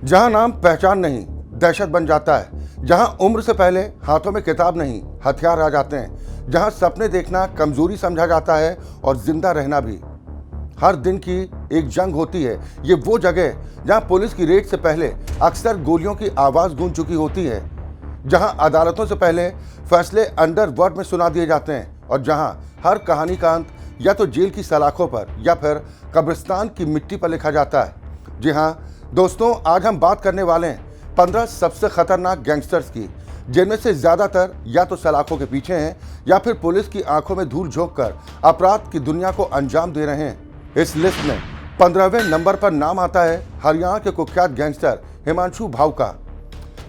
जहां नाम पहचान नहीं दहशत बन जाता है, जहां उम्र से पहले हाथों में किताब नहीं हथियार आ जाते हैं, जहां सपने देखना कमजोरी समझा जाता है और जिंदा रहना भी हर दिन की एक जंग होती है। ये वो जगह जहां पुलिस की रेड से पहले अक्सर गोलियों की आवाज गूंज चुकी होती है, जहां अदालतों से पहले फैसले अंडरवर्ल्ड में सुना दिए जाते हैं और जहां हर कहानी का अंत या तो जेल की सलाखों पर या फिर कब्रिस्तान की मिट्टी पर लिखा जाता है। जी हाँ दोस्तों, आज हम बात करने वाले हैं 15 सबसे खतरनाक गैंगस्टर्स की, जिनमें से ज्यादातर या तो सलाखों के पीछे हैं या फिर पुलिस की आंखों में धूल झोंक कर अपराध की दुनिया को अंजाम दे रहे हैं। इस लिस्ट में 15वें नंबर पर नाम आता है हरियाणा के कुख्यात गैंगस्टर हिमांशु भाऊ का।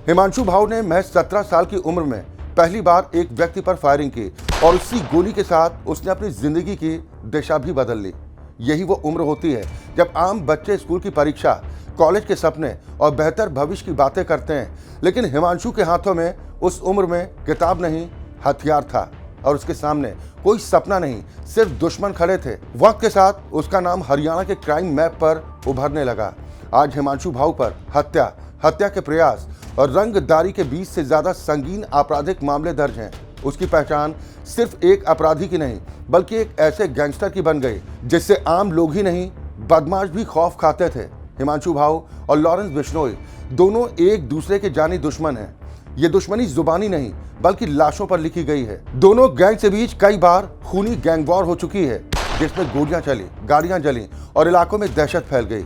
हिमांशु भाऊ ने महज 17 साल की उम्र में पहली बार एक व्यक्ति पर फायरिंग की और उसी गोली के साथ उसने अपनी जिंदगी की दिशा भी बदल ली। यही वो उम्र होती है जब आम बच्चे स्कूल की परीक्षा, कॉलेज के सपने और बेहतर भविष्य की बातें करते हैं, लेकिन हिमांशु के हाथों में उस उम्र में किताब नहीं हथियार था और उसके सामने कोई सपना नहीं, सिर्फ दुश्मन खड़े थे। वक्त के साथ उसका नाम हरियाणा के क्राइम मैप पर उभरने लगा। आज हिमांशु भाऊ पर हत्या के प्रयास और रंगदारी के 20 से ज्यादा संगीन आपराधिक मामले दर्ज हैं। उसकी पहचान सिर्फ एक अपराधी की नहीं बल्कि एक ऐसे गैंगस्टर की बन गई जिससे आम लोग ही नहीं बदमाश भी खौफ खाते थे। हिमांशु भाऊ और लॉरेंस बिश्नोई दोनों एक दूसरे के जानी दुश्मन हैं। ये दुश्मनी जुबानी नहीं बल्कि लाशों पर लिखी गई है। दोनों गैंग के बीच कई बार खूनी गैंग वॉर हो चुकी है, जिसमें गोलियां चली, गाड़ियां जली और इलाकों में दहशत फैल गई।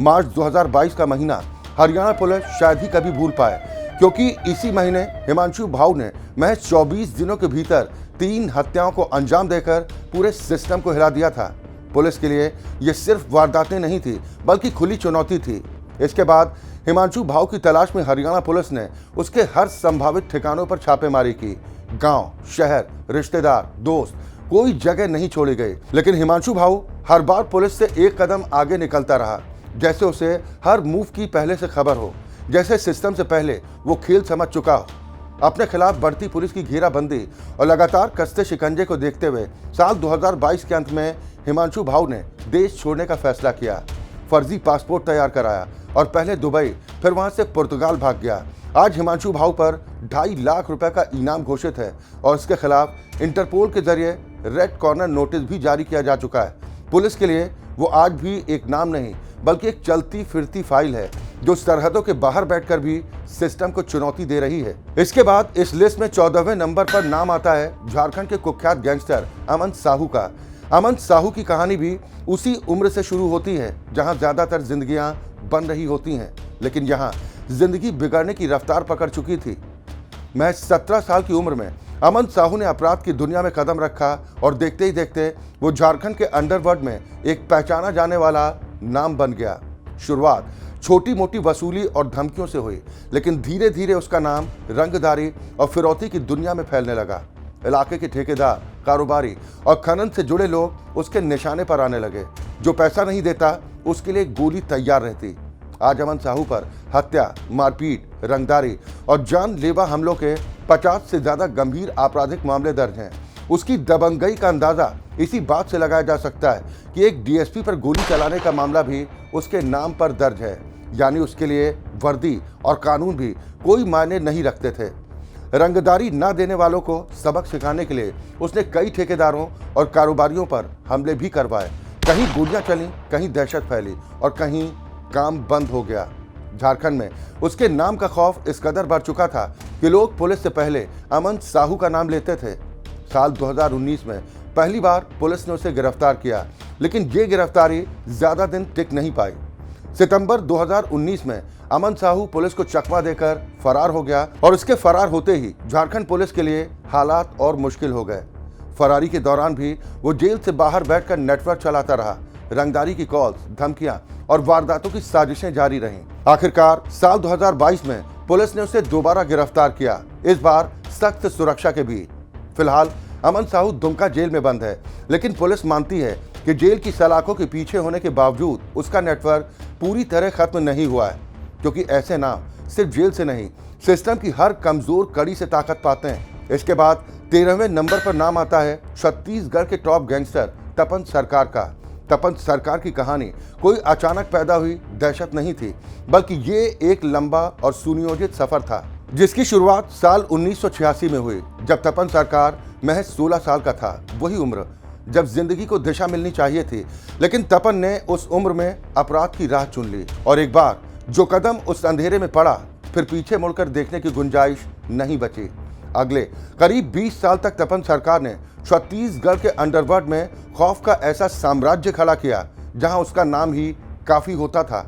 मार्च 2022 का महीना हरियाणा पुलिस शायद ही कभी भूल पाए, क्योंकि इसी महीने हिमांशु भाऊ ने महज 24 दिनों के भीतर 3 हत्याओं को अंजाम देकर पूरे सिस्टम को हिला दिया था। पुलिस के लिए ये सिर्फ वारदातें नहीं थी बल्कि खुली चुनौती थी। इसके बाद हिमांशु भाऊ की तलाश में हरियाणा पुलिस ने उसके हर संभावित ठिकानों पर छापेमारी की। गांव, शहर, रिश्तेदार, दोस्त, कोई जगह नहीं छोड़ी गई। लेकिन हिमांशु भाऊ हर बार पुलिस से एक कदम आगे निकलता रहा, जैसे उसे हर मूव की पहले से खबर हो, जैसे सिस्टम से पहले वो खेल समझ चुका हो। अपने खिलाफ बढ़ती पुलिस की घेराबंदी और लगातार कसते शिकंजे को देखते हुए साल 2022 के अंत में हिमांशु भाऊ ने देश छोड़ने का फैसला किया। फर्जी पासपोर्ट तैयार कराया और पहले दुबई, फिर वहां से पुर्तगाल भाग गया। आज हिमांशु भाऊ पर 2.5 लाख रुपए का इनाम घोषित है और इसके खिलाफ इंटरपोल के जरिए रेड कॉर्नर नोटिस भी जारी किया जा चुका है। पुलिस के लिए वो आज भी एक नाम नहीं बल्कि एक चलती फिरती फाइल है, जो सरहदों के बाहर बैठकर भी सिस्टम को चुनौती दे रही है। इसके बाद इस लिस्ट में 14वें नंबर पर नाम आता है झारखंड के कुख्यात गैंगस्टर अमन साहू का। अमन साहू की कहानी भी उसी उम्र से शुरू होती है जहां ज्यादातर जिंदगियां बन रही होती हैं, लेकिन यहाँ जिंदगी बिगड़ने की रफ्तार पकड़ चुकी थी। महज 17 साल की उम्र में अमन साहू ने अपराध की दुनिया में कदम रखा और देखते ही देखते वो झारखंड के अंडरवर्ल्ड में एक पहचाना जाने वाला नाम बन गया। शुरुआत छोटी मोटी वसूली और धमकियों से हुई, लेकिन धीरे धीरे उसका नाम रंगदारी और फिरौती की दुनिया में फैलने लगा। इलाके के ठेकेदार, कारोबारी और खनन से जुड़े लोग उसके निशाने पर आने लगे। जो पैसा नहीं देता उसके लिए गोली तैयार रहती। आज अमन साहू पर हत्या, मारपीट, रंगदारी और जानलेवा हमलों के 50 से ज्यादा गंभीर आपराधिक मामले दर्ज हैं। उसकी दबंगई का अंदाजा इसी बात से लगाया जा सकता है कि एक डीएसपी पर गोली चलाने का मामला भी उसके नाम पर दर्ज है, यानी उसके लिए वर्दी और कानून भी कोई मायने नहीं रखते थे। रंगदारी न देने वालों को सबक सिखाने के लिए उसने कई ठेकेदारों और कारोबारियों पर हमले भी करवाए। कहीं गोलियां चली, कहीं दहशत फैली और कहीं काम बंद हो गया। झारखंड में उसके नाम का खौफ इस कदर बढ़ चुका था कि लोग पुलिस से पहले अमन साहू का नाम लेते थे। साल 2019 में पहली बार पुलिस ने उसे गिरफ्तार किया, लेकिन ये गिरफ्तारी ज्यादा दिन टिक नहीं पाई। सितंबर 2019 में अमन साहू पुलिस को चकमा देकर फरार हो गया और उसके फरार होते ही झारखंड पुलिस के लिए हालात और मुश्किल हो गए। फरारी के दौरान भी वो जेल से बाहर बैठकर नेटवर्क चलाता रहा। रंगदारी की कॉल्स, धमकियां और वारदातों की साजिशें जारी रहीं। आखिरकार साल 2022 में पुलिस ने उसे दोबारा गिरफ्तार किया, इस बार सख्त सुरक्षा के बीच। फिलहाल अमन साहू दुमका जेल में बंद है, लेकिन पुलिस मानती है कि जेल की सलाखों के पीछे होने के बावजूद उसका नेटवर्क पूरी तरह खत्म नहीं हुआ है, क्योंकि ऐसे नाम सिर्फ जेल से नहीं, सिस्टम की हर कमजोर कड़ी से ताकत पाते हैं। इसके बाद 13वें नंबर पर नाम आता है छत्तीसगढ़ के टॉप गैंगस्टर तपन सरकार का। तपन सरकार की कहानी कोई अचानक पैदा हुई दहशत नहीं थी, बल्कि ये एक लंबा और सुनियोजित सफर था जिसकी शुरुआत साल 1986 में हुई, जब तपन सरकार महज 16 साल का था। वही उम्र जब जिंदगी को दिशा मिलनी चाहिए थी, लेकिन तपन ने उस उम्र में अपराध की राह चुन ली। और एक बार जो कदम उस अंधेरे में पड़ा, फिर पीछे मुड़कर देखने की गुंजाइश नहीं बची। अगले करीब 20 साल तक तपन सरकार ने छत्तीसगढ़ के अंडरवर्ल्ड में खौफ का ऐसा साम्राज्य खड़ा किया जहां उसका नाम ही काफी होता था।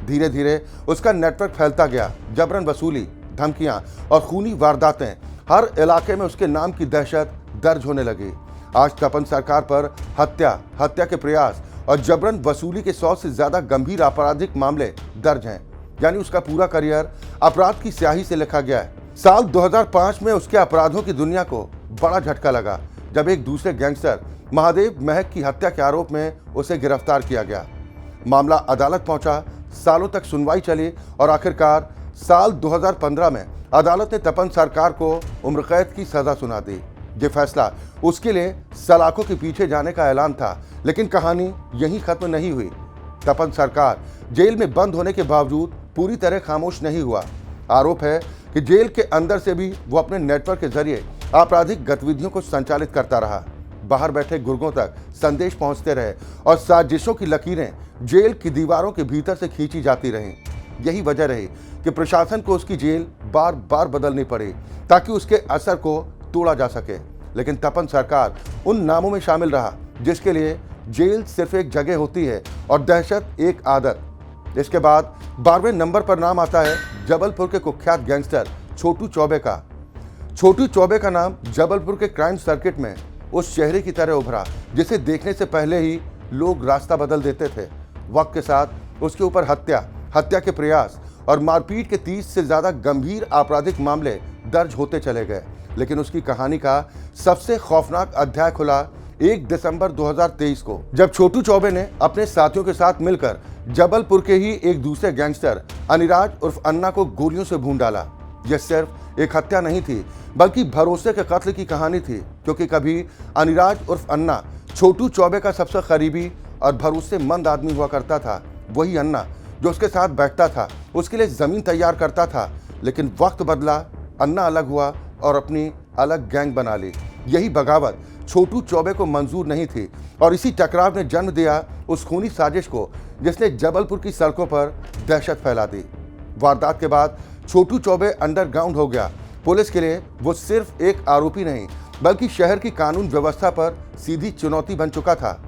धीरे धीरे उसका नेटवर्क फैलता गया। जबरन वसूली, धमकियां और खूनी वारदातें, हर इलाके में उसके नाम की दहशत दर्ज होने लगी। आज तपन सरकार पर हत्या के प्रयास और जबरन वसूली के 100 से ज्यादा गंभीर आपराधिक मामले दर्ज हैं। यानी उसका पूरा करियर अपराध की स्याही से लिखा गया है। साल 2005 में उसके अपराधों की दुनिया को बड़ा झटका लगा जब एक दूसरे गैंगस्टर महादेव महक की हत्या के आरोप में उसे गिरफ्तार किया गया। मामला अदालत पहुंचा, सालों तक सुनवाई चली और आखिरकार साल 2015 में अदालत ने तपन सरकार को उम्र कैद की सजा सुना दी। ये फैसला उसके लिए सलाखों के पीछे जाने का ऐलान था, लेकिन कहानी यहीं खत्म नहीं हुई। तपन सरकार जेल में बंद होने के बावजूद पूरी तरह खामोश नहीं हुआ। आरोप है कि जेल के अंदर से भी वो अपने नेटवर्क के जरिए आपराधिक गतिविधियों को संचालित करता रहा। बाहर बैठे गुर्गों तक संदेश पहुंचते रहे और साजिशों की लकीरें जेल की दीवारों के भीतर से खींची जाती रहीं। यही वजह रही कि प्रशासन को उसकी जेल बार बार बदलनी पड़ी ताकि उसके असर को तोड़ा जा सके। लेकिन तपन सरकार उन नामों में शामिल रहा जिसके लिए जेल सिर्फ एक जगह होती है और दहशत एक आदत। इसके बाद 12वें नंबर पर नाम आता है जबलपुर के कुख्यात गैंगस्टर छोटू चौबे का। छोटू चौबे का नाम जबलपुर के क्राइम सर्किट में उस चेहरे की तरह उभरा जिसे देखने से पहले ही लोग रास्ता बदल देते थे। वक्त के साथ उसके ऊपर हत्या के प्रयास और मारपीट के 30 से ज्यादा गंभीर आपराधिक मामले दर्ज होते चले गए। लेकिन उसकी कहानी का सबसे खौफनाक अध्याय खुला 1 दिसंबर 2023 को, जब छोटू चौबे ने अपने साथियों के साथ मिलकर जबलपुर के ही एक दूसरे गैंगस्टर अनिराज उर्फ अन्ना को गोलियों से भून डाला। यह सिर्फ एक हत्या नहीं थी, बल्कि भरोसे के कत्ल की कहानी थी, क्योंकि कभी अनिराज उर्फ अन्ना छोटू चौबे का सबसे करीबी और भरोसेमंद आदमी हुआ करता था। वही अन्ना जो उसके साथ बैठता था, उसके लिए जमीन तैयार करता था। लेकिन वक्त बदला, अन्ना अलग हुआ और अपनी अलग गैंग बना ली। यही बगावत छोटू चौबे को मंजूर नहीं थी और इसी टकराव ने जन्म दिया उस खूनी साजिश को जिसने जबलपुर की सड़कों पर दहशत फैला दी। वारदात के बाद छोटू चौबे अंडरग्राउंड हो गया। पुलिस के लिए वो सिर्फ एक आरोपी नहीं, बल्कि शहर की कानून व्यवस्था पर सीधी चुनौती बन चुका था।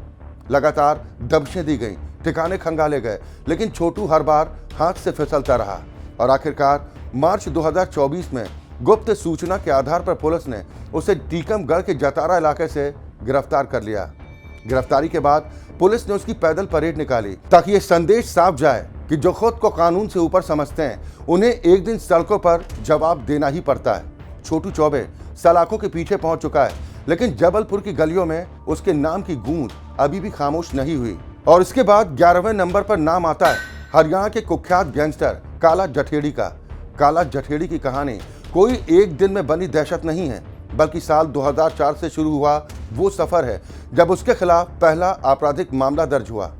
लगातार दबिशें दी गईं, ठिकाने खंगाले गए, लेकिन छोटू हर बार हाथ से फिसलता रहा और आखिरकार मार्च 2024 में गुप्त सूचना के आधार पर पुलिस ने उसे टीकमगढ़ के जतारा इलाके से गिरफ्तार कर लिया। गिरफ्तारी के बाद पुलिस ने उसकी पैदल परेड निकाली ताकि ये संदेश साफ जाए कि जो खुद को कानून से ऊपर समझते हैं उन्हें एक दिन सड़कों पर जवाब देना ही पड़ता है। छोटू चौबे सलाखों के पीछे पहुंच चुका है, लेकिन जबलपुर की गलियों में उसके नाम की गूंज अभी भी खामोश नहीं हुई। और इसके बाद 11वें नंबर पर नाम आता है हरियाणा के कुख्यात गैंगस्टर काला जठेड़ी का। काला जठेड़ी की कहानी कोई एक दिन में बनी दहशत नहीं है, बल्कि साल 2004 से शुरू हुआ वो सफर है जब उसके खिलाफ पहला आपराधिक मामला दर्ज हुआ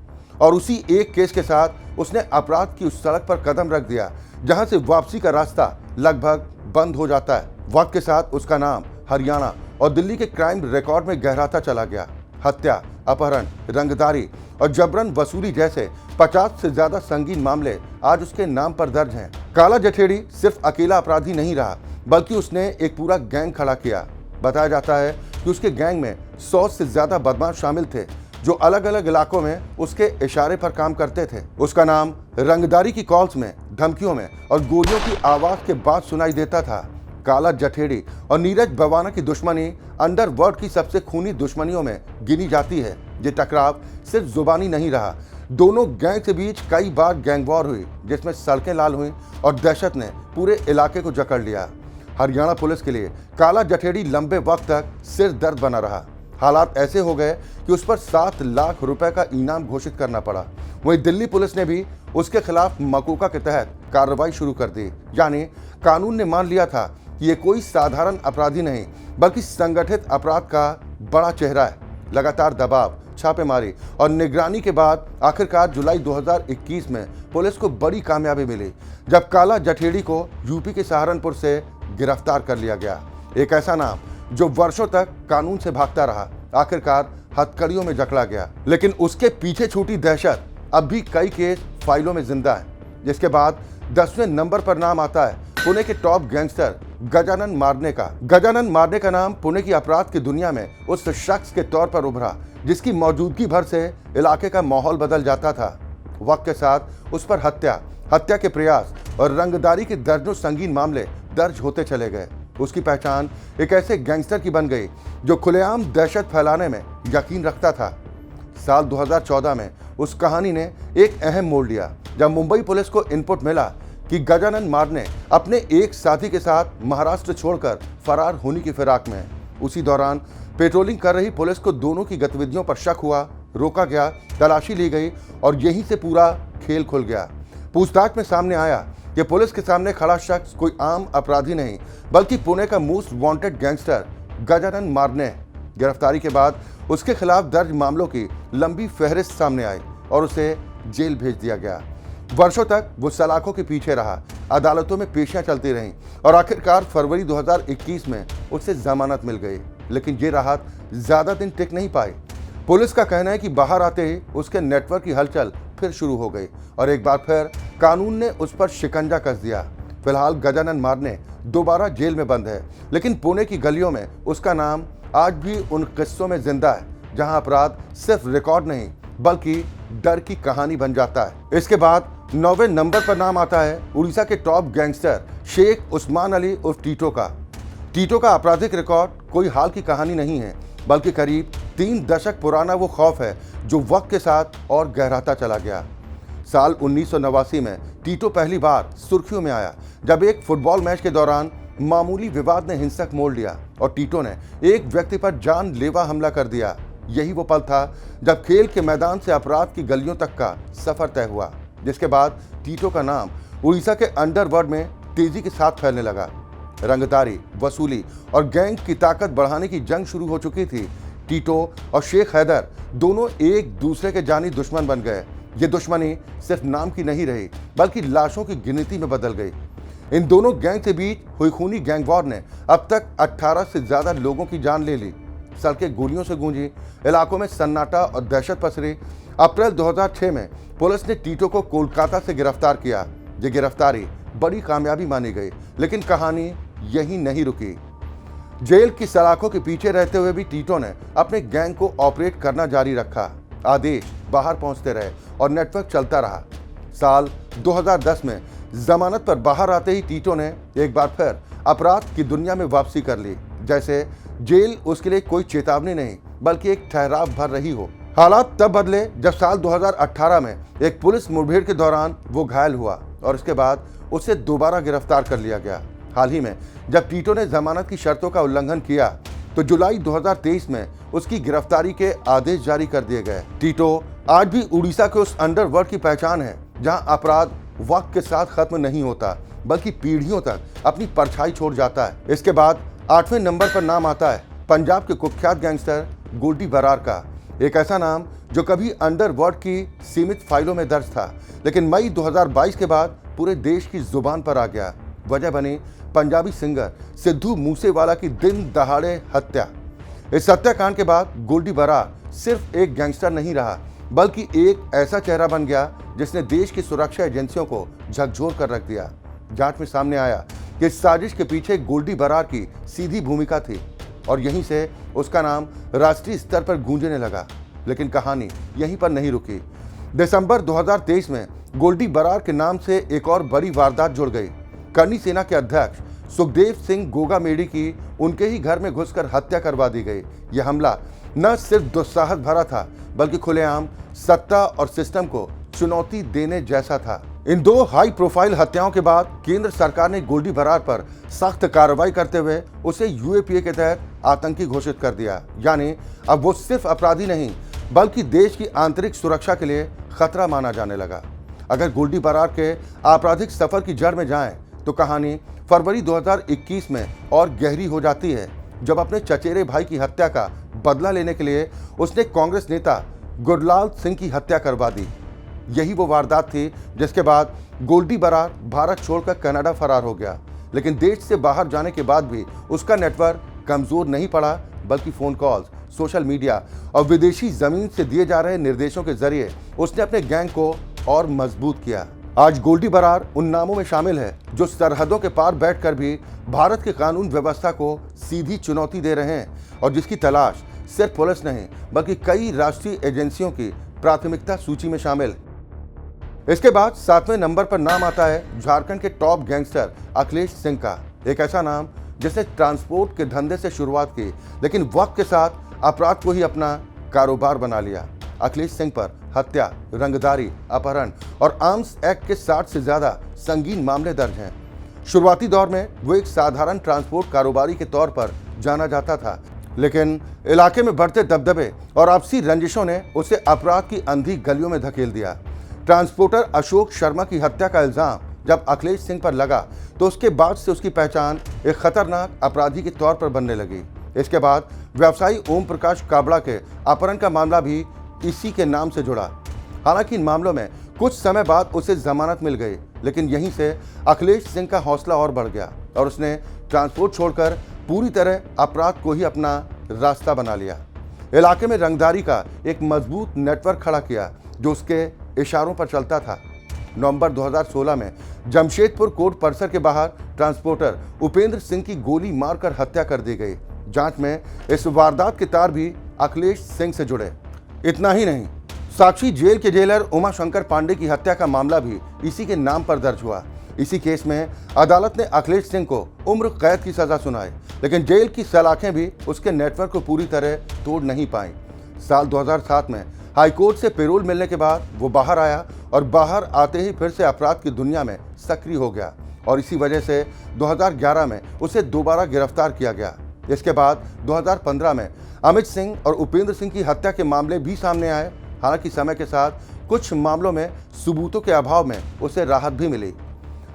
और उसी एक केस के साथ उसने अपराध की उस सड़क पर कदम रख दिया जहां से वापसी का रास्ता लगभग बंद हो जाता है। वक्त के साथ उसका नाम हरियाणा और दिल्ली के क्राइम रिकॉर्ड में गहराता चला गया। हत्या, अपहरण, रंगदारी और जबरन वसूली जैसे 50 से ज्यादा संगीन मामले आज उसके नाम पर दर्ज हैं। काला जठेड़ी सिर्फ अकेला अपराधी नहीं रहा, बल्कि उसने एक पूरा गैंग खड़ा किया। बताया जाता है कि उसके गैंग में 100 से ज्यादा बदमाश शामिल थे जो अलग अलग इलाकों में उसके इशारे पर काम करते थे। उसका नाम रंगदारी की कॉल्स में, धमकियों में और गोलियों की आवाज के बाद सुनाई देता था। काला जठेड़ी और नीरज बवाना की दुश्मनी अंडरवर्ल्ड की सबसे खूनी दुश्मनियों में गिनी जाती है। ये टकराव सिर्फ जुबानी नहीं रहा, दोनों गैंग के बीच कई बार गैंग वॉर हुई जिसमें सड़कें लाल हुई और दहशत ने पूरे इलाके को जकड़ लिया। हरियाणा पुलिस के लिए काला जठेड़ी लंबे वक्त तक सिर दर्द बना रहा। हालात ऐसे हो गए कि उस पर 7 लाख रुपए का इनाम घोषित करना पड़ा। वहीं दिल्ली पुलिस ने भी उसके खिलाफ मकोका के तहत कार्रवाई शुरू कर दी। यानी कानून ने मान लिया था कि ये कोई साधारण अपराधी नहीं, बल्कि संगठित अपराध का बड़ा चेहरा है। लगातार दबाव छापेमारी और निगरानी के बाद आखिरकार जुलाई 2021 में पुलिस को बड़ी कामयाबी मिली जब काला जठेड़ी को यूपी के सहारनपुर से गिरफ्तार कर लिया गया। एक ऐसा नाम जो वर्षों तक कानून से भागता रहा, आखिरकार हथकड़ियों में जकड़ा गया, लेकिन उसके पीछे छूटी दहशत अब भी कई केस फाइलों में जिंदा है। जिसके बाद 10वें नंबर पर नाम आता है पुणे के टॉप गैंगस्टर गजानन मारने का। गजानन मारने का नाम पुणे की अपराध की दुनिया में उस शख्स के तौर पर उभरा जिसकी मौजूदगी भर से इलाके का माहौल बदल जाता था। वक्त के साथ उस पर हत्या के प्रयास और रंगदारी के दर्जनों संगीन मामले दर्ज होते चले गए। उसकी पहचान एक ऐसे गैंगस्टर की बन गई जो खुलेआम दहशत फैलाने में यकीन रखता था। साल 2014 में उस कहानी ने एक अहम मोड़ लिया जब मुंबई पुलिस को इनपुट मिला कि गजानन मारने अपने एक साथी के साथ महाराष्ट्र छोड़कर फरार होने की फिराक में है। उसी दौरान पेट्रोलिंग कर रही पुलिस को दोनों की गतिविधियों पर शक हुआ, रोका गया, तलाशी ली गई और यहीं से पूरा खेल खुल गया। पूछताछ में सामने आया कि पुलिस के सामने खड़ा शख्स कोई आम अपराधी नहीं बल्कि पुणे का मोस्ट वांटेड गैंगस्टर गजानन मारने है। गिरफ्तारी के बाद उसके खिलाफ दर्ज मामलों की लंबी फहरिस्त सामने आई और उसे जेल भेज दिया गया। वर्षों तक वो सलाखों के पीछे रहा, अदालतों में पेशियां चलती रहीं और आखिरकार फरवरी 2021 में उसे जमानत मिल गई। लेकिन ये राहत ज्यादा दिन टिक नहीं पाई। पुलिस का कहना है कि बाहर आते ही उसके नेटवर्क की हलचल फिर शुरू हो गई और एक बार फिर कानून ने उस पर शिकंजा कस दिया। फिलहाल गजानन मारने दोबारा जेल में बंद है, लेकिन पुणे की गलियों में उसका नाम आज भी उन किस्सों में जिंदा है जहां अपराध सिर्फ रिकॉर्ड नहीं बल्कि डर की कहानी बन जाता है। इसके बाद 9वें नंबर पर नाम आता है उड़ीसा के टॉप गैंगस्टर शेख उस्मान अली उर्फ टीटो का। टीटो का आपराधिक रिकॉर्ड कोई हाल की कहानी नहीं है बल्कि करीब 3 दशक पुराना वो खौफ है जो वक्त के साथ और गहराता चला गया। साल 1989 में टीटो पहली बार सुर्खियों में आया जब एक फुटबॉल मैच के दौरान मामूली विवाद ने हिंसक मोड़ लिया और टीटो ने एक व्यक्ति पर जानलेवा हमला कर दिया। यही वो पल था जब खेल के मैदान से अपराध की गलियों तक का सफर तय हुआ, जिसके बाद टीटो का नाम उड़ीसा के अंडरवर्ल्ड में तेजी के साथ फैलने लगा। रंगदारी, वसूली और गैंग की ताकत बढ़ाने की जंग शुरू हो चुकी थी। टीटो और शेख हैदर दोनों एक दूसरे के जानी दुश्मन बन गए। ये दुश्मनी सिर्फ नाम की नहीं रही बल्कि लाशों की गिनती में बदल गई। इन दोनों गैंग के बीच हुई खूनी गैंग वॉर ने अब तक 18 से ज्यादा लोगों की जान ले ली। सड़कें गोलियों से गूंजी, इलाकों में सन्नाटा और दहशत पसरी। अप्रैल 2006 में पुलिस ने टीटो को कोलकाता से गिरफ्तार किया। ये गिरफ्तारी बड़ी कामयाबी मानी गई, लेकिन कहानी यहीं नहीं रुकी। जेल की सलाखों के पीछे रहते हुए भी टीटो ने अपने गैंग को ऑपरेट करना जारी रखा। आदेश बाहर पहुंचते रहे और नेटवर्क चलता रहा। साल 2010 में जमानत पर बाहर आते ही टीटो ने एक बार फिर अपराध की दुनिया में वापसी कर ली, जैसे जेल उसके लिए कोई चेतावनी नहीं बल्कि एक ठहराव भर रही हो। हालात तब बदले जब साल 2018 में एक पुलिस मुठभेड़ के दौरान वो घायल हुआ और इसके बाद उसे दोबारा गिरफ्तार कर लिया गया। हाल ही में जब टीटो ने जमानत की शर्तों का उल्लंघन किया तो जुलाई 2023 में उसकी गिरफ्तारी के आदेश जारी कर दिए गए। टीटो आज भी उड़ीसा के उस अंडरवर्ल्ड की पहचान है जहां अपराध वक्त के साथ खत्म नहीं होता बल्कि पीढ़ियों तक अपनी परछाई छोड़ जाता है। इसके बाद 8वें नंबर पर नाम आता है पंजाब के कुख्यात गैंगस्टर गोल्डी बरार का। एक ऐसा नाम जो कभी अंडरवर्ल्ड की सीमित फाइलों में दर्ज था, लेकिन मई 2022 के बाद पूरे देश की जुबान पर आ गया। वजह बनी पंजाबी सिंगर सिद्धू मूसेवाला की दिन दहाड़े हत्या। इस हत्याकांड के बाद गोल्डी बरार सिर्फ एक गैंगस्टर नहीं रहा बल्कि एक ऐसा चेहरा बन गया जिसने देश की सुरक्षा एजेंसियों को झकझोर कर रख दिया। जांच में सामने आया कि इस साजिश के पीछे गोल्डी बरार की सीधी भूमिका थी और यहीं से उसका नाम राष्ट्रीय स्तर पर गूंजने लगा। लेकिन कहानी यहीं पर नहीं रुकी। दिसंबर 2023 में गोल्डी बरार के नाम से एक और बड़ी वारदात जुड़ गई। करनी सेना के अध्यक्ष सुखदेव सिंह गोगामेडी की उनके ही घर में घुसकर हत्या करवा दी गई। यह हमला न सिर्फ दुस्साहस भरा था बल्कि खुलेआम सत्ता और सिस्टम को चुनौती देने जैसा था। इन 2 हाई प्रोफाइल हत्याओं के बाद केंद्र सरकार ने गोल्डी बरार पर सख्त कार्रवाई करते हुए उसे यूएपीए के तहत आतंकी घोषित कर दिया। यानी अब वो सिर्फ अपराधी नहीं बल्कि देश की आंतरिक सुरक्षा के लिए खतरा माना जाने लगा। अगर गोल्डी बरार के आपराधिक सफर की जड़ में जाएं तो कहानी फरवरी 2021 में और गहरी हो जाती है जब अपने चचेरे भाई की हत्या का बदला लेने के लिए उसने कांग्रेस नेता गुरलाल सिंह की हत्या करवा दी। यही वो वारदात थी जिसके बाद गोल्डी बरार भारत छोड़कर कनाडा फरार हो गया। लेकिन देश से बाहर जाने के बाद भी उसका नेटवर्क कमजोर नहीं पड़ा, बल्कि फोन कॉल्स, सोशल मीडिया और विदेशी जमीन से दिए जा रहे निर्देशों के जरिए उसने अपने गैंग को और मजबूत किया। आज गोल्डी बरार उन नामों में शामिल है जो सरहदों के पार बैठकर भी भारत के कानून व्यवस्था को सीधी चुनौती दे रहे हैं और जिसकी तलाश सिर्फ पुलिस नहीं बल्कि कई राष्ट्रीय एजेंसियों की प्राथमिकता सूची में शामिल। इसके बाद 7वें नंबर पर नाम आता है झारखंड के टॉप गैंगस्टर अखिलेश सिंह का। एक ऐसा नाम जिसने ट्रांसपोर्ट के धंधे से शुरुआत की, लेकिन वक्त के साथ अपराध को ही अपना कारोबार बना लिया। अखिलेश सिंह पर हत्या, रंगदारी, अपहरण और आर्म्स एक्ट के 60 से ज्यादा संगीन मामले दर्ज हैं। शुरुआती दौर में वो एक साधारण ट्रांसपोर्ट कारोबारी के तौर पर जाना जाता था, लेकिन इलाके में बढ़ते दबदबे और आपसी रंजिशों ने उसे अपराध की अंधी गलियों में धकेल दिया। ट्रांसपोर्टर अशोक शर्मा की हत्या का इल्जाम जब अखिलेश सिंह पर लगा तो उसके बाद से उसकी पहचान एक खतरनाक अपराधी के तौर पर बनने लगी। इसके बाद व्यवसायी ओम प्रकाश काबड़ा के अपहरण का मामला भी इसी के नाम से जुड़ा। हालांकि इन मामलों में कुछ समय बाद उसे जमानत मिल गई, लेकिन यहीं से अखिलेश सिंह का हौसला और बढ़ गया और उसने ट्रांसपोर्ट छोड़कर पूरी तरह अपराध को ही अपना रास्ता बना लिया। इलाके में रंगदारी का एक मजबूत नेटवर्क खड़ा किया जो उसके इशारों पर चलता था। नवंबर 2016 में जमशेदपुर कोर्ट परिसर के बाहर ट्रांसपोर्टर उपेंद्र सिंह की गोली मारकर हत्या कर दी गई। जांच में इस वारदात के तार भी अखिलेश सिंह से जुड़े। इतना ही नहीं, साक्षी जेल के जेलर उमा शंकर पांडे की हत्या का मामला भी इसी के नाम पर दर्ज हुआ। इसी केस में अदालत ने अखिलेश सिंह को उम्र कैद की सजा सुनाई, लेकिन जेल की सलाखें भी उसके नेटवर्क को पूरी तरह तोड़ नहीं पाई। साल 2007 में हाईकोर्ट से पेरोल मिलने के बाद वो बाहर आया और बाहर आते ही फिर से अपराध की दुनिया में सक्रिय हो गया और इसी वजह से 2011 में उसे दोबारा गिरफ्तार किया गया। इसके बाद 2015 में अमित सिंह और उपेंद्र सिंह की हत्या के मामले भी सामने आए। हालांकि समय के साथ कुछ मामलों में सबूतों के अभाव में उसे राहत भी मिली।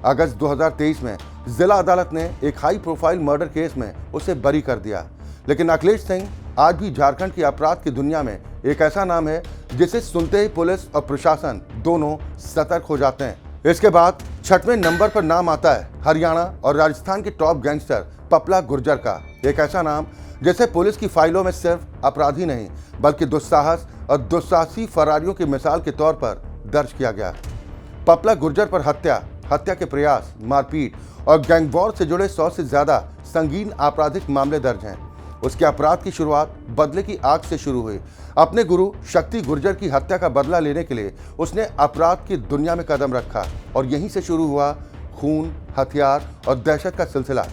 अगस्त 2023 में जिला अदालत ने एक हाई प्रोफाइल मर्डर केस में उसे बरी कर दिया। लेकिन अखिलेश सिंह आज भी झारखंड की अपराध की दुनिया में एक ऐसा नाम है जिसे सुनते ही पुलिस और प्रशासन दोनों सतर्क हो जाते हैं। इसके बाद 6वें नंबर पर नाम आता है हरियाणा और राजस्थान के टॉप गैंगस्टर पपला गुर्जर का। एक ऐसा नाम जिसे पुलिस की फाइलों में सिर्फ अपराधी नहीं बल्कि दुस्साहस और दुस्साहसी फरारियों की मिसाल के तौर पर दर्ज किया गया। पपला गुर्जर पर हत्या के प्रयास, मारपीट और गैंगवॉर से जुड़े 100 से ज्यादा संगीन आपराधिक मामले दर्ज हैं। उसके अपराध की शुरुआत बदले की आग से शुरू हुई। अपने गुरु शक्ति गुर्जर की हत्या का बदला लेने के लिए उसने अपराध की दुनिया में कदम रखा और यहीं से शुरू हुआ खून, हथियार और दहशत का सिलसिला।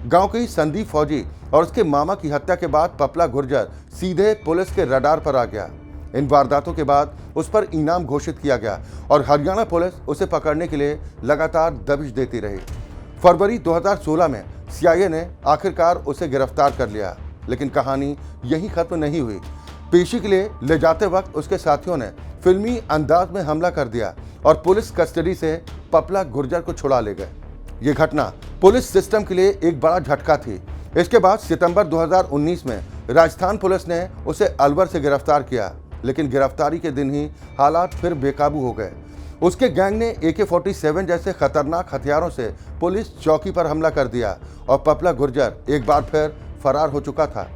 गांव के ही संदीप फौजी और उसके मामा की हत्या के बाद पपला गुर्जर सीधे पुलिस के रडार पर आ गया। इन वारदातों के बाद उस पर इनाम घोषित किया गया और हरियाणा पुलिस उसे पकड़ने के लिए लगातार दबिश देती रही। फरवरी 2016 में सीआईए ने आखिरकार उसे गिरफ्तार कर लिया, लेकिन कहानी यहीं खत्म नहीं हुई। पेशी के लिए ले जाते वक्त उसके साथियों ने फिल्मी अंदाज में हमला कर दिया और पुलिस कस्टडी से पपला गुर्जर को छुड़ा ले गए। ये घटना पुलिस सिस्टम के लिए एक बड़ा झटका थी। इसके बाद सितंबर 2019 में राजस्थान पुलिस ने उसे अलवर से गिरफ्तार किया, लेकिन गिरफ्तारी के दिन ही हालात फिर बेकाबू हो गए। उसके गैंग ने AK-47 जैसे खतरनाक हथियारों से पुलिस चौकी पर हमला कर दिया और पपला गुर्जर एक बार फिर फरार हो चुका था।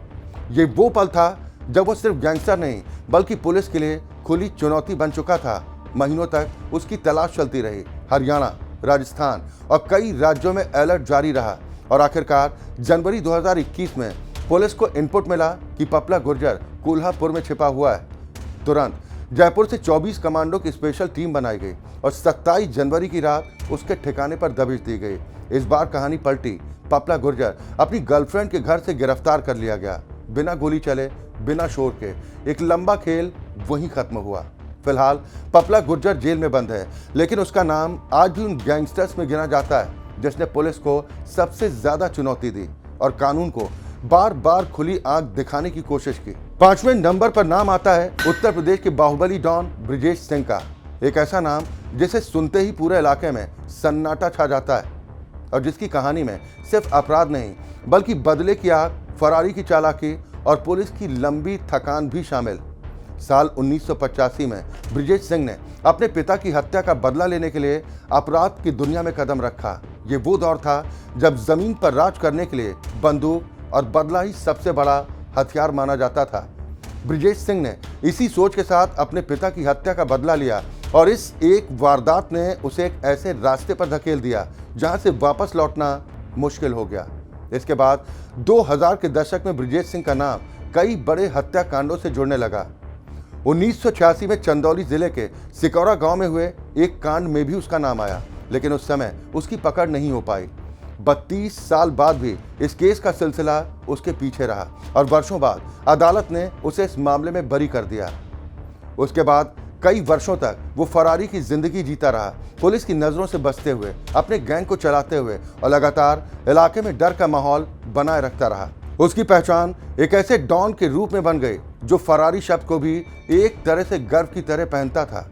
ये वो पल था जब वो सिर्फ गैंगस्टर नहीं बल्कि पुलिस के लिए खुली चुनौती बन चुका था। महीनों तक उसकी तलाश चलती रही। हरियाणा, राजस्थान और कई राज्यों में अलर्ट जारी रहा और आखिरकार जनवरी 2021 में पुलिस को इनपुट मिला कि पपला गुर्जर कोल्हापुर में छिपा हुआ है। तुरंत जयपुर से 24 कमांडो की स्पेशल टीम बनाई गई और 27 जनवरी की रात उसके ठिकाने पर दबिश दी गई। इस बार कहानी पलटी। पपला गुर्जर अपनी गर्लफ्रेंड के घर से गिरफ्तार कर लिया गया। बिना गोली चले, बिना शोर के एक लंबा खेल वहीं खत्म हुआ। फिलहाल पपला गुर्जर जेल में बंद है, लेकिन उसका नाम आज भी उन गैंगस्टर्स में गिना जाता है जिसने पुलिस को सबसे ज्यादा चुनौती दी और कानून को बार बार खुली आंख दिखाने की कोशिश की। 5वें नंबर पर नाम आता है उत्तर प्रदेश के बाहुबली डॉन ब्रिजेश सिंह का। एक ऐसा नाम जिसे सुनते ही पूरे इलाके में सन्नाटा छा जाता है और जिसकी कहानी में सिर्फ अपराध नहीं बल्कि बदले की आग, फरारी की चालाकी और पुलिस की लंबी थकान भी शामिल। साल 1985 में ब्रिजेश सिंह ने अपने पिता की हत्या का बदला लेने के लिए अपराध की दुनिया में कदम रखा। ये वो दौर था जब जमीन पर राज करने के लिए बंदूक और बदला ही सबसे बड़ा हथियार माना जाता था। ब्रिजेश सिंह ने इसी सोच के साथ अपने पिता की हत्या का बदला लिया और इस एक वारदात ने उसे एक ऐसे रास्ते पर धकेल दिया जहां से वापस लौटना मुश्किल हो गया। इसके बाद 2000 के दशक में ब्रिजेश सिंह का नाम कई बड़े हत्याकांडों से जुड़ने लगा। 1986 में चंदौली जिले के सिकौरा गांव में हुए एक कांड में भी उसका नाम आया, लेकिन उस समय उसकी पकड़ नहीं हो पाई। 32 साल बाद भी इस केस का सिलसिला उसके पीछे रहा और वर्षों बाद अदालत ने उसे इस मामले में बरी कर दिया। उसके बाद कई वर्षों तक वो फरारी की जिंदगी जीता रहा, पुलिस की नजरों से बचते हुए, अपने गैंग को चलाते हुए और लगातार इलाके में डर का माहौल बनाए रखता रहा। उसकी पहचान एक ऐसे डॉन के रूप में बन गई जो फरारी शब्द को भी एक तरह से गर्व की तरह पहनता था।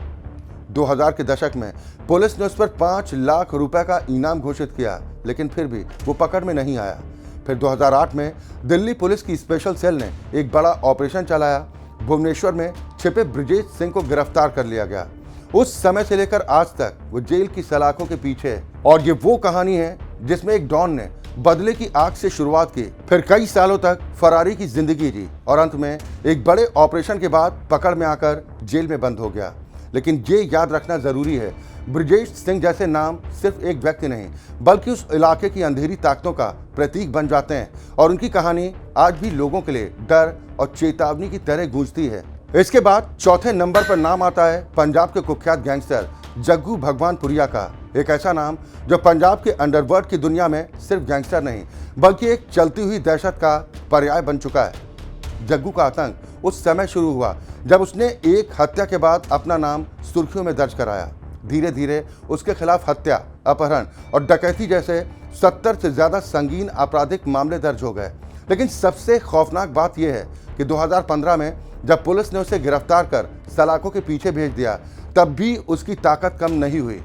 2000 के दशक में पुलिस ने उस पर 5 लाख रुपए का इनाम घोषित किया, लेकिन फिर भी वो पकड़ में नहीं आया। फिर 2008 में दिल्ली पुलिस की स्पेशल सेल ने एक बड़ा ऑपरेशन चलाया। भुवनेश्वर में छिपे ब्रिजेश सिंह को गिरफ्तार कर लिया गया। उस समय से लेकर आज तक वो जेल की सलाखों के पीछे है और ये वो कहानी है जिसमें एक डॉन ने बदले की आग से शुरुआत की, फिर कई सालों तक फरारी की जिंदगी जी और अंत में एक बड़े ऑपरेशन के बाद पकड़ में आकर जेल में बंद हो गया। लेकिन ये याद रखना जरूरी है, ब्रिजेश सिंह जैसे नाम सिर्फ एक व्यक्ति नहीं बल्कि उस इलाके की अंधेरी ताकतों का प्रतीक बन जाते हैं और उनकी कहानी आज भी लोगों के लिए डर और चेतावनी की तरह गूंजती है। इसके बाद चौथे नंबर पर नाम आता है पंजाब के कुख्यात गैंगस्टर जग्गू भगवानपुरिया का। एक ऐसा नाम जो पंजाब के अंडरवर्ल्ड की दुनिया में सिर्फ गैंगस्टर नहीं बल्कि एक चलती हुई दहशत का पर्याय बन चुका है। जग्गू का आतंक उस समय शुरू हुआ जब उसने एक हत्या के बाद अपना नाम सुर्खियों में दर्ज कराया। धीरे धीरे उसके खिलाफ हत्या, अपहरण और डकैती जैसे 70 से ज्यादा संगीन आपराधिक मामले दर्ज हो गए। लेकिन सबसे खौफनाक बात यह है कि 2015 में जब पुलिस ने उसे गिरफ्तार कर सलाखों के पीछे भेज दिया, तब भी उसकी ताकत कम नहीं हुई।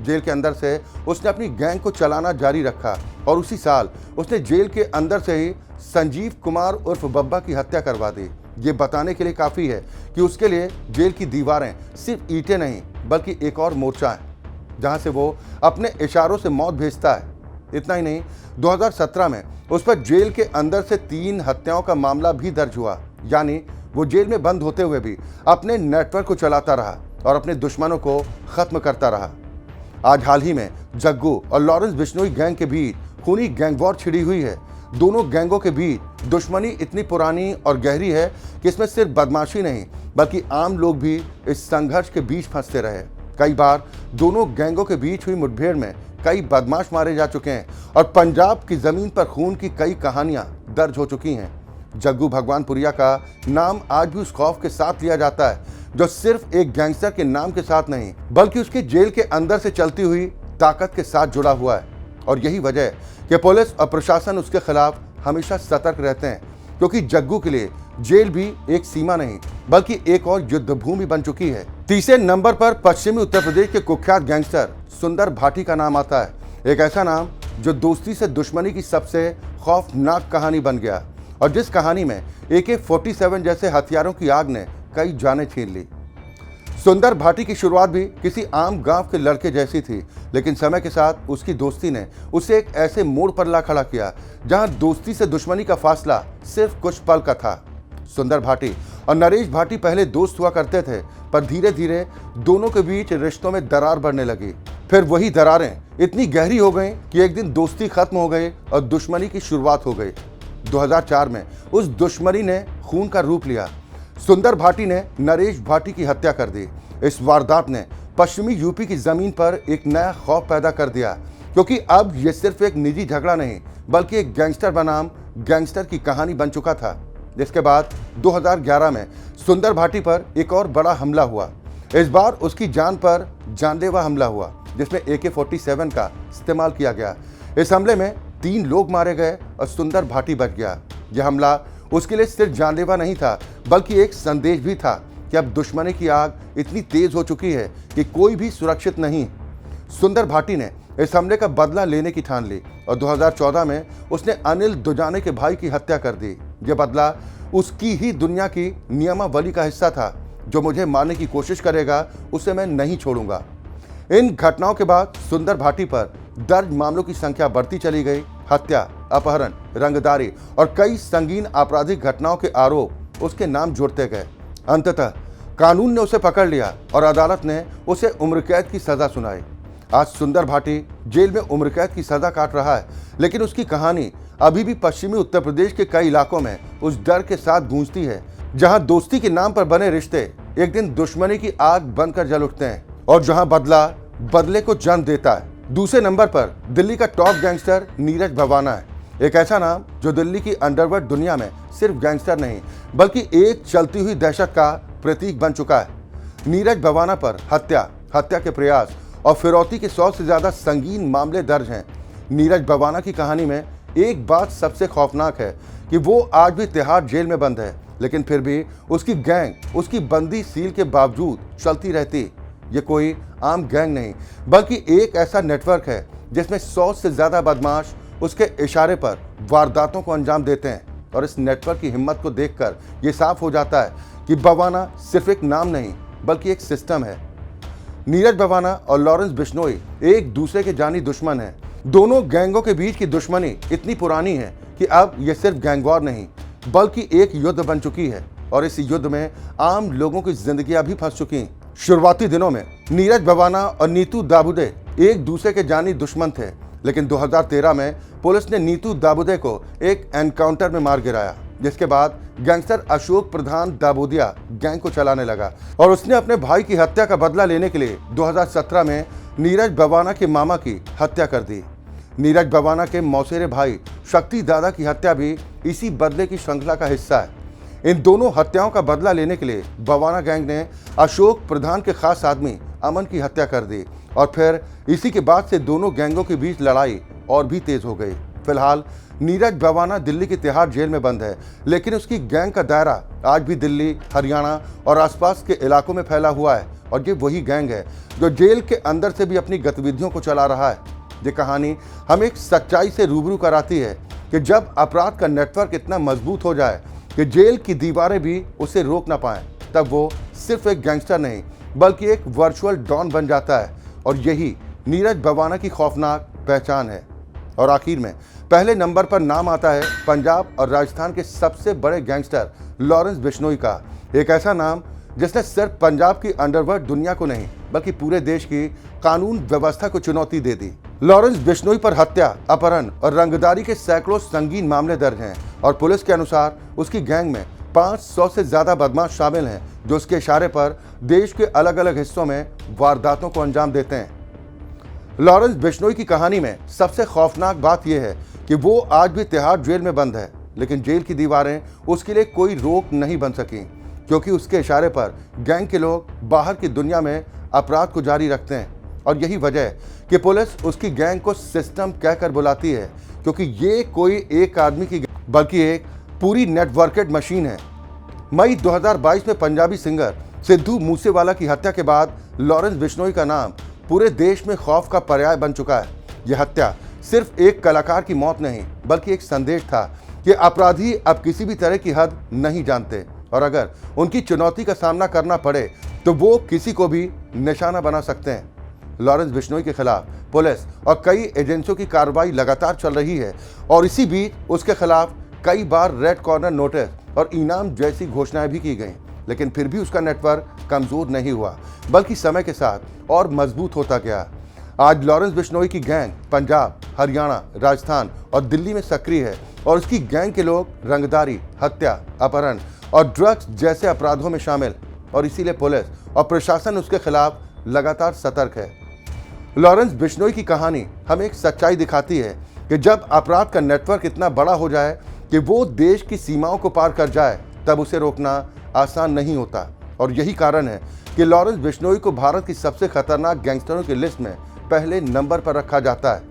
जेल के अंदर से उसने अपनी गैंग को चलाना जारी रखा और उसी साल उसने जेल के अंदर से ही संजीव कुमार उर्फ बब्बा की हत्या करवा दी। ये बताने के लिए काफ़ी है कि उसके लिए जेल की दीवारें सिर्फ ईंटें नहीं बल्कि एक और मोर्चा है जहां से वो अपने इशारों से मौत भेजता है। इतना ही नहीं, 2017 में उस पर जेल के अंदर से 3 हत्याओं का मामला भी दर्ज हुआ। यानी वो जेल में बंद होते हुए भी अपने नेटवर्क को चलाता रहा और अपने दुश्मनों को खत्म करता रहा। आज हाल ही में जग्गू और लॉरेंस बिश्नोई गैंग के बीच खूनी गैंग वॉर छिड़ी हुई है। दोनों गैंगों के बीच दुश्मनी इतनी पुरानी और गहरी है कि इसमें सिर्फ बदमाशी नहीं बल्कि आम लोग भी इस संघर्ष के बीच फंसते रहे। कई बार दोनों गैंगों के बीच हुई मुठभेड़ में कई बदमाश मारे जा चुके हैं और पंजाब की जमीन पर खून की कई कहानियां दर्ज हो चुकी हैं। जग्गू भगवानपुरिया का नाम आज भी उस खौफ के साथ लिया जाता है जो सिर्फ एक गैंगस्टर के नाम के साथ नहीं बल्कि उसके जेल के अंदर से चलती हुई ताकत के साथ जुड़ा हुआ है। और यही वजह है कि पुलिस और प्रशासन उसके खिलाफ हमेशा सतर्क रहते हैं, क्योंकि जग्गू के लिए जेल भी एक सीमा नहीं बल्कि एक और युद्ध भूमि बन चुकी है। तीसरे नंबर पर पश्चिमी उत्तर प्रदेश के कुख्यात गैंगस्टर सुंदर भाटी का नाम आता है। एक ऐसा नाम जो दोस्ती से दुश्मनी की सबसे खौफनाक कहानी बन गया और जिस कहानी में AK-47 जैसे हथियारों की आग ने कई जानें छीन ली। सुंदर भाटी की शुरुआत भी किसी आम गांव के लड़के जैसी थी, लेकिन समय के साथ उसकी दोस्ती ने उसे एक ऐसे मोड़ पर ला खड़ा किया जहां दोस्ती से दुश्मनी का फासला सिर्फ कुछ पल का था। सुंदर भाटी और नरेश भाटी पहले दोस्त हुआ करते थे, पर धीरे धीरे दोनों के बीच रिश्तों में दरार बढ़ने लगी। फिर वही दरारें इतनी गहरी हो गईं कि एक दिन दोस्ती खत्म हो गई और दुश्मनी की शुरुआत हो गई। 2004 में उस दुश्मनी ने खून का रूप लिया। सुंदर भाटी ने नरेश भाटी की हत्या कर दी। इस वारदात ने पश्चिमी यूपी की जमीन पर एक नया खौफ पैदा कर दिया, क्योंकि अब यह सिर्फ एक निजी झगड़ा नहीं बल्कि एक गैंगस्टर बनाम गैंगस्टर की कहानी बन चुका था। जिसके बाद 2011 में सुंदर भाटी पर एक और बड़ा हमला हुआ। इस बार उसकी जान पर जानलेवा हमला हुआ जिसमें AK-47 का इस्तेमाल किया गया। इस हमले में 3 लोग मारे गए और सुंदर भाटी बच गया। यह हमला उसके लिए सिर्फ जानलेवा नहीं था बल्कि एक संदेश भी था कि अब दुश्मनी की आग इतनी तेज हो चुकी है कि कोई भी सुरक्षित नहीं। सुंदर भाटी ने इस हमले का बदला लेने की ठान ली और 2014 में उसने अनिल दुजाने के भाई की हत्या कर दी। यह बदला उसकी ही दुनिया की नियमावली का हिस्सा था। जो मुझे मारने की कोशिश करेगा उसे मैं नहीं छोड़ूंगा। इन घटनाओं के बाद सुंदर भाटी पर दर्ज मामलों की संख्या बढ़ती चली गई। हत्या, अपहरण, रंगदारी और कई संगीन आपराधिक घटनाओं के आरोप उसके नाम जुड़ते गए। अंततः कानून ने उसे पकड़ लिया और अदालत ने उसे उम्र कैद की सजा सुनाई। आज सुंदर भाटी जेल में उम्र कैद की सजा काट रहा है, लेकिन उसकी कहानी अभी भी पश्चिमी उत्तर प्रदेश के कई इलाकों में उस डर के साथ गूंजती है, जहां दोस्ती के नाम पर बने रिश्ते एक दिन दुश्मनी की आग बनकर जल उठते हैं और जहां बदला बदले को जन्म देता है। दूसरे नंबर पर दिल्ली का टॉप गैंगस्टर नीरज भवाना है। एक ऐसा नाम जो दिल्ली की अंडरवर्ल्ड दुनिया में सिर्फ गैंगस्टर नहीं बल्कि एक चलती हुई दहशत का प्रतीक बन चुका है। नीरज भवाना पर हत्या के प्रयास और फिरौती के 100 से ज्यादा संगीन मामले दर्ज हैं। नीरज भवाना की कहानी में एक बात सबसे खौफनाक है कि वो आज भी तिहाड़ जेल में बंद है, लेकिन फिर भी उसकी गैंग उसकी बंदी सील के बावजूद चलती रहती। ये कोई आम गैंग नहीं बल्कि एक ऐसा नेटवर्क है जिसमें 100 से ज्यादा बदमाश उसके इशारे पर वारदातों को अंजाम देते हैं। और इस नेटवर्क की हिम्मत को देखकर ये साफ हो जाता है कि भवाना सिर्फ एक नाम नहीं बल्कि एक सिस्टम है। नीरज भवाना और लॉरेंस बिश्नोई एक दूसरे के जानी दुश्मन हैं। दोनों गैंगों के बीच की दुश्मनी इतनी पुरानी है कि अब यह सिर्फ गैंग वॉर नहीं बल्कि एक युद्ध बन चुकी है और इस युद्ध में आम लोगों की जिंदगियां भी फंस चुकी। शुरुआती दिनों में नीरज भवाना और नीतू दाबुदे एक दूसरे के जानी दुश्मन थे, लेकिन 2013 में पुलिस ने नीतू दाबुदे को एक एनकाउंटर में मार गिराया, जिसके बाद गैंगस्टर अशोक प्रधान दाबोदिया गैंग को चलाने लगा और उसने अपने भाई की हत्या का बदला लेने के लिए 2017 में नीरज भवाना के मामा की हत्या कर दी। नीरज भवाना के मौसेरे भाई शक्ति दादा की हत्या भी इसी बदले की श्रृंखला का हिस्सा है। इन दोनों हत्याओं का बदला लेने के लिए भवाना गैंग ने अशोक प्रधान के खास आदमी अमन की हत्या कर दी और फिर इसी के बाद से दोनों गैंगों के बीच लड़ाई और भी तेज हो गई। फिलहाल नीरज भवाना दिल्ली की तिहाड़ जेल में बंद है, लेकिन उसकी गैंग का दायरा आज भी दिल्ली, हरियाणा और आसपास के इलाकों में फैला हुआ है और ये वही गैंग है जो जेल के अंदर से भी अपनी गतिविधियों को चला रहा है। ये कहानी हमें एक सच्चाई से रूबरू कराती है कि जब अपराध का नेटवर्क इतना मजबूत हो जाए कि जेल की दीवारें भी उसे रोक ना पाएं, तब वो सिर्फ एक गैंगस्टर नहीं बल्कि एक वर्चुअल डॉन बन जाता है और यही नीरज भवाना की खौफनाक पहचान है। और आखिर में पहले नंबर पर नाम आता है पंजाब और राजस्थान के सबसे बड़े गैंगस्टर लॉरेंस बिश्नोई का। एक ऐसा नाम जिसने सिर्फ पंजाब की अंडरवर्ल्ड दुनिया को नहीं बल्कि पूरे देश की कानून व्यवस्था को चुनौती दे दी। लॉरेंस बिश्नोई पर हत्या, अपहरण और रंगदारी के सैकड़ों संगीन मामले दर्ज हैं और पुलिस के अनुसार उसकी गैंग में 500 से ज्यादा बदमाश शामिल हैं जो उसके इशारे पर देश के अलग अलग हिस्सों में वारदातों को अंजाम देते हैं। लॉरेंस बिश्नोई की कहानी में सबसे खौफनाक बात यह है कि वो आज भी तिहाड़ जेल में बंद है, लेकिन जेल की दीवारें उसके लिए कोई रोक नहीं बन सकी, क्योंकि उसके इशारे पर गैंग के लोग बाहर की दुनिया में अपराध को जारी रखते हैं। और यही वजह है कि पुलिस उसकी गैंग को सिस्टम कहकर बुलाती है, क्योंकि ये कोई एक आदमी की बल्कि एक पूरी नेटवर्केड मशीन है। मई 2022 में पंजाबी सिंगर सिद्धू मूसेवाला की हत्या के बाद लॉरेंस बिश्नोई का नाम पूरे देश में खौफ का पर्याय बन चुका है। यह हत्या सिर्फ एक कलाकार की मौत नहीं बल्कि एक संदेश था कि अपराधी अब किसी भी तरह की हद नहीं जानते और अगर उनकी चुनौती का सामना करना पड़े तो वो किसी को भी निशाना बना सकते हैं। लॉरेंस बिश्नोई के खिलाफ पुलिस और कई एजेंसियों की कार्रवाई लगातार चल रही है और इसी बीच उसके खिलाफ कई बार रेड कॉर्नर नोटिस और इनाम जैसी घोषणाएं भी की गई, लेकिन फिर भी उसका नेटवर्क कमजोर नहीं हुआ बल्कि समय के साथ और मजबूत होता गया। आज लॉरेंस बिश्नोई की गैंग पंजाब, हरियाणा, राजस्थान और दिल्ली में सक्रिय है और उसकी गैंग के लोग रंगदारी, हत्या, अपहरण और ड्रग्स जैसे अपराधों में शामिल और इसीलिए पुलिस और प्रशासन उसके खिलाफ लगातार सतर्क है। लॉरेंस बिश्नोई की कहानी हमें एक सच्चाई दिखाती है कि जब अपराध का नेटवर्क इतना बड़ा हो जाए कि वो देश की सीमाओं को पार कर जाए, तब उसे रोकना आसान नहीं होता। और यही कारण है कि लॉरेंस बिश्नोई को भारत की सबसे खतरनाक गैंगस्टरों की लिस्ट में पहले नंबर पर रखा जाता है।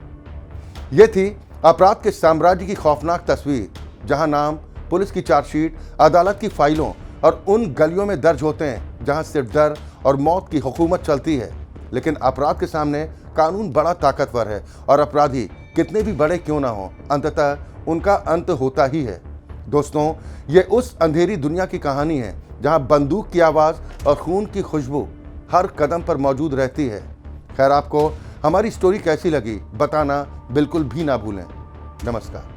ये थी अपराध के साम्राज्य की खौफनाक तस्वीर, जहां नाम पुलिस की चार्जशीट, अदालत की फाइलों और उन गलियों में दर्ज होते हैं जहां सिर्फ डर और मौत की हुकूमत चलती है। लेकिन अपराध के सामने कानून बड़ा ताकतवर है और अपराधी कितने भी बड़े क्यों ना हो, अंततः उनका अंत होता ही है। दोस्तों, ये उस अंधेरी दुनिया की कहानी है जहां बंदूक की आवाज़ और खून की खुशबू हर कदम पर मौजूद रहती है। खैर, आपको हमारी स्टोरी कैसी लगी बताना बिल्कुल भी ना भूलें। नमस्कार।